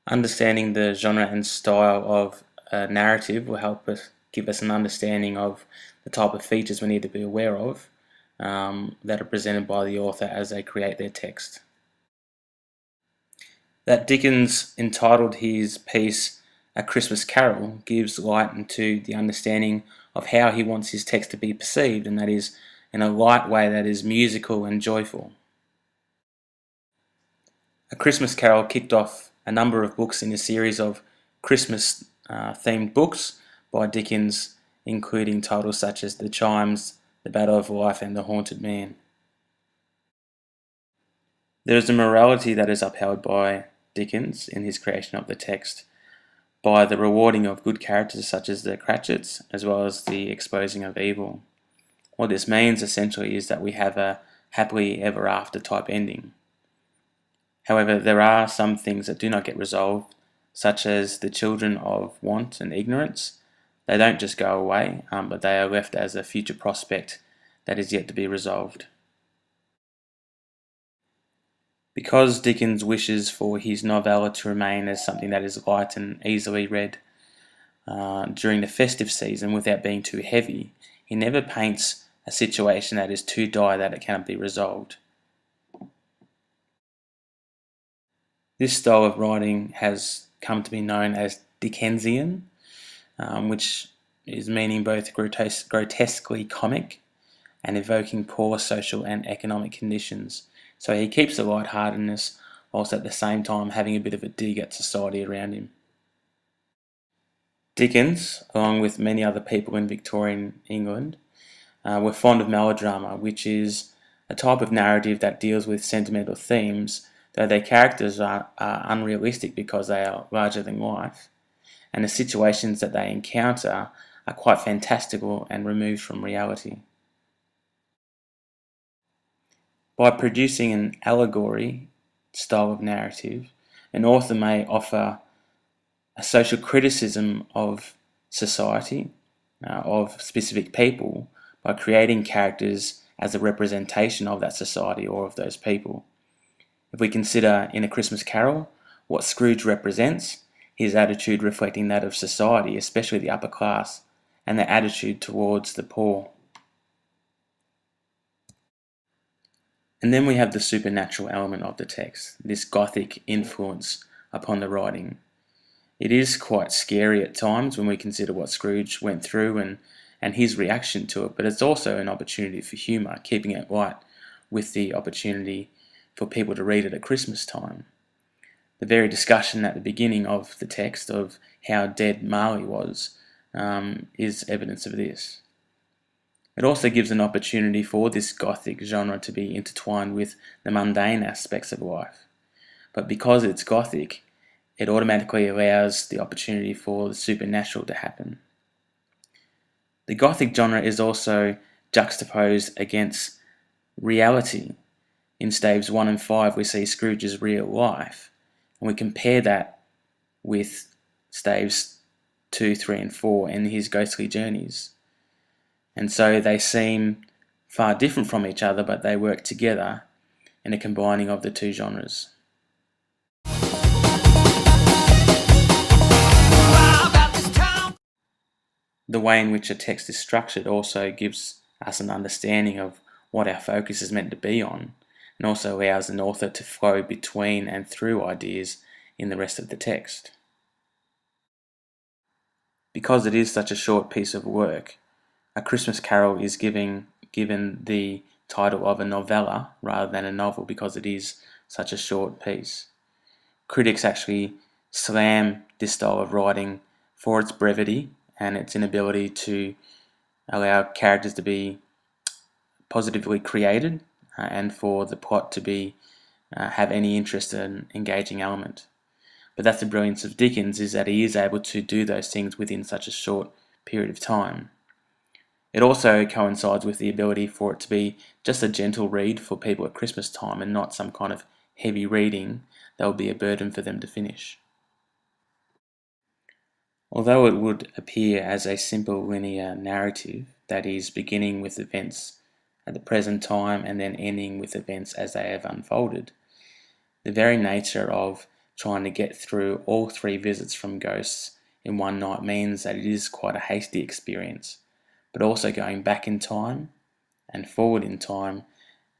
Understanding the genre and style of a narrative will help us give us an understanding of the type of features we need to be aware of that are presented by the author as they create their text. That Dickens entitled his piece A Christmas Carol gives light into the understanding of how he wants his text to be perceived, and that is in a light way that is musical and joyful. A Christmas Carol kicked off a number of books in a series of Christmas themed books by Dickens, including titles such as The Chimes, The Battle of Life, and The Haunted Man. There is a morality that is upheld by Dickens in his creation of the text by the rewarding of good characters such as the Cratchits, as well as the exposing of evil. What this means essentially is that we have a happily ever after type ending. However, there are some things that do not get resolved, such as the children of want and ignorance. They don't just go away, but they are left as a future prospect that is yet to be resolved. Because Dickens wishes for his novella to remain as something that is light and easily read during the festive season without being too heavy, he never paints a situation that is too dire that it cannot be resolved. This style of writing has come to be known as Dickensian, which is meaning both grotesquely comic and evoking poor social and economic conditions. So he keeps the lightheartedness whilst at the same time having a bit of a dig at society around him. Dickens, along with many other people in Victorian England, were fond of melodrama, which is a type of narrative that deals with sentimental themes, though their characters are unrealistic because they are larger than life, and the situations that they encounter are quite fantastical and removed from reality. By producing an allegory style of narrative, an author may offer a social criticism of society, of specific people, by creating characters as a representation of that society or of those people. If we consider in A Christmas Carol what Scrooge represents, his attitude reflecting that of society, especially the upper class, and their attitude towards the poor. And then we have the supernatural element of the text, this Gothic influence upon the writing. It is quite scary at times when we consider what Scrooge went through and his reaction to it, but it's also an opportunity for humour, keeping it light with the opportunity for people to read it at Christmas time. The very discussion at the beginning of the text of how dead Marley was is evidence of this. It also gives an opportunity for this Gothic genre to be intertwined with the mundane aspects of life. But because it's Gothic, it automatically allows the opportunity for the supernatural to happen. The Gothic genre is also juxtaposed against reality. In staves 1 and 5 we see Scrooge's real life, and we compare that with staves 2, 3 and 4 and his ghostly journeys. And so they seem far different from each other, but they work together in a combining of the two genres. The way in which a text is structured also gives us an understanding of what our focus is meant to be on, and also allows an author to flow between and through ideas in the rest of the text. Because it is such a short piece of work, A Christmas Carol is given the title of a novella rather than a novel because it is such a short piece. Critics actually slam this style of writing for its brevity and its inability to allow characters to be positively created and for the plot to be have any interest in engaging element. But that's the brilliance of Dickens, is that he is able to do those things within such a short period of time. It also coincides with the ability for it to be just a gentle read for people at Christmas time and not some kind of heavy reading that will be a burden for them to finish. Although it would appear as a simple linear narrative, that is, beginning with events at the present time and then ending with events as they have unfolded, the very nature of trying to get through all 3 visits from ghosts in one night means that it is quite a hasty experience, but also going back in time and forward in time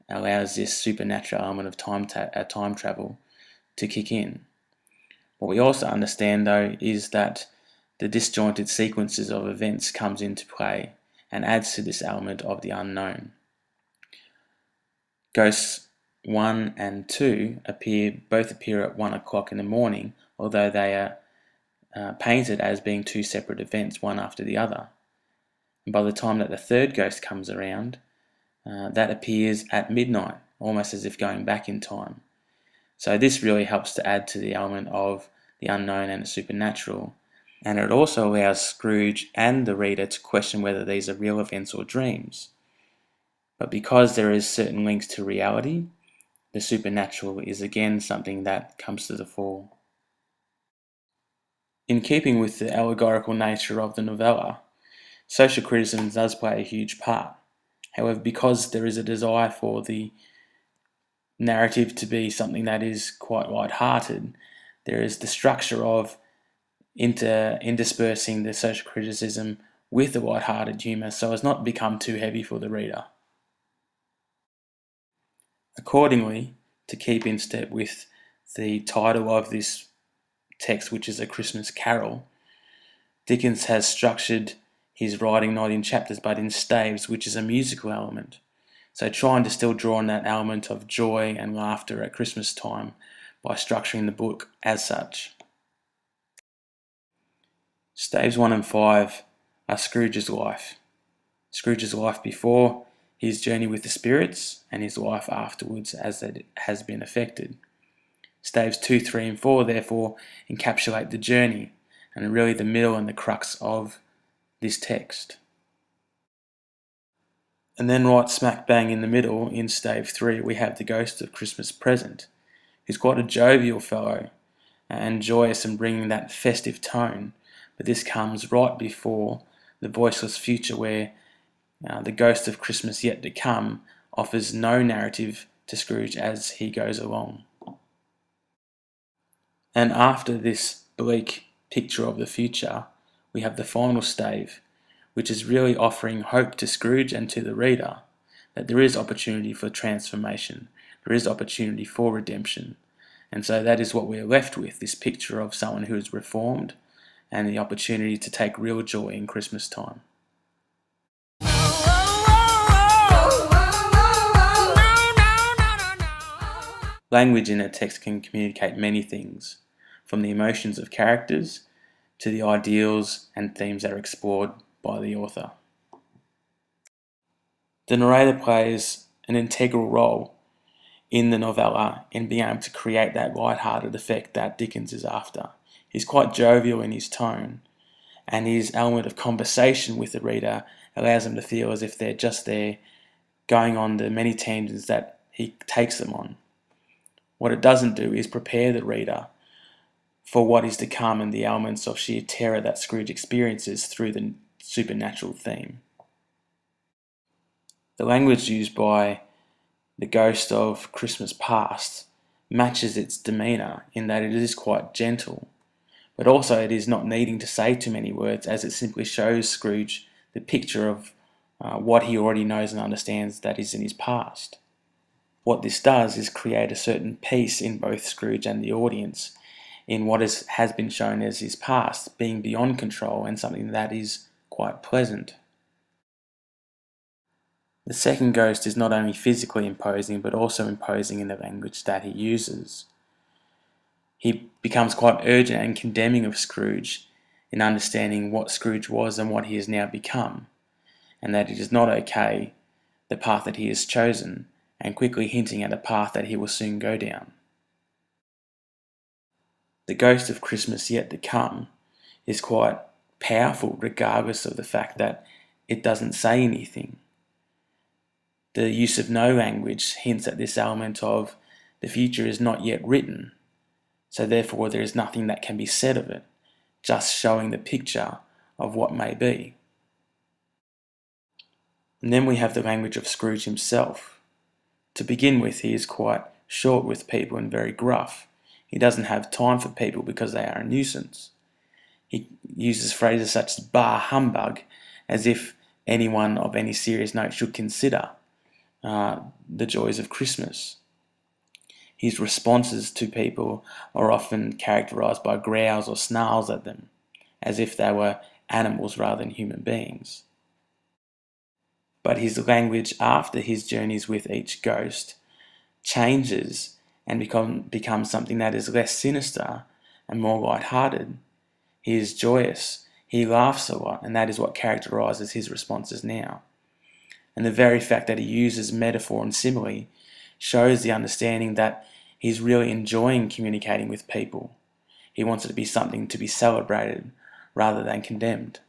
allows this supernatural element of time travel to kick in. What we also understand though is that the disjointed sequences of events comes into play and adds to this element of the unknown. Ghosts 1 and 2 both appear at 1 o'clock in the morning, although they are painted as being 2 separate events, one after the other. And by the time that the third ghost comes around, that appears at midnight, almost as if going back in time. So this really helps to add to the element of the unknown and the supernatural, and it also allows Scrooge and the reader to question whether these are real events or dreams. But because there is certain links to reality, the supernatural is again something that comes to the fore. In keeping with the allegorical nature of the novella, social criticism does play a huge part. However, because there is a desire for the narrative to be something that is quite light-hearted, there is the structure of interspersing the social criticism with the light-hearted humour so as not to become too heavy for the reader. Accordingly, to keep in step with the title of this text, which is A Christmas Carol, Dickens has structured his writing not in chapters but in staves, which is a musical element. So trying to still draw on that element of joy and laughter at Christmas time by structuring the book as such. Staves 1 and 5 are Scrooge's life. Scrooge's life before his journey with the spirits and his life afterwards as it has been affected. Staves 2, 3 and 4 therefore encapsulate the journey and are really the middle and the crux of this text. And then right smack bang in the middle, in stave 3, we have the Ghost of Christmas Present, who's quite a jovial fellow and joyous and bringing that festive tone. But this comes right before the Voiceless Future, where the Ghost of Christmas Yet to Come offers no narrative to Scrooge as he goes along. And after this bleak picture of the future, we have the final stave, which is really offering hope to Scrooge and to the reader that there is opportunity for transformation, there is opportunity for redemption. And so that is what we're left with, this picture of someone who is reformed and the opportunity to take real joy in Christmas time. Language in a text can communicate many things, from the emotions of characters to the ideals and themes that are explored by the author. The narrator plays an integral role in the novella in being able to create that light-hearted effect that Dickens is after. He's quite jovial in his tone, and his element of conversation with the reader allows them to feel as if they're just there going on the many tangents that he takes them on. What it doesn't do is prepare the reader for what is to come and the elements of sheer terror that Scrooge experiences through the supernatural theme. The language used by the Ghost of Christmas Past matches its demeanour in that it is quite gentle, but also it is not needing to say too many words, as it simply shows Scrooge the picture of what he already knows and understands that is in his past. What this does is create a certain peace in both Scrooge and the audience in what has been shown as his past being beyond control and something that is quite pleasant. The second ghost is not only physically imposing but also imposing in the language that he uses. He becomes quite urgent and condemning of Scrooge in understanding what Scrooge was and what he has now become, and that it is not okay the path that he has chosen, and quickly hinting at a path that he will soon go down. The Ghost of Christmas Yet to Come is quite powerful regardless of the fact that it doesn't say anything. The use of no language hints at this element of the future is not yet written, so therefore there is nothing that can be said of it, just showing the picture of what may be. And then we have the language of Scrooge himself. To begin with, he is quite short with people and very gruff. He doesn't have time for people because they are a nuisance. He uses phrases such as bah humbug, as if anyone of any serious note should consider the joys of Christmas. His responses to people are often characterised by growls or snarls at them, as if they were animals rather than human beings. But his language after his journeys with each ghost changes and becomes something that is less sinister and more light-hearted. He is joyous, he laughs a lot, and that is what characterises his responses now. And the very fact that he uses metaphor and simile shows the understanding that he's really enjoying communicating with people. He wants it to be something to be celebrated rather than condemned.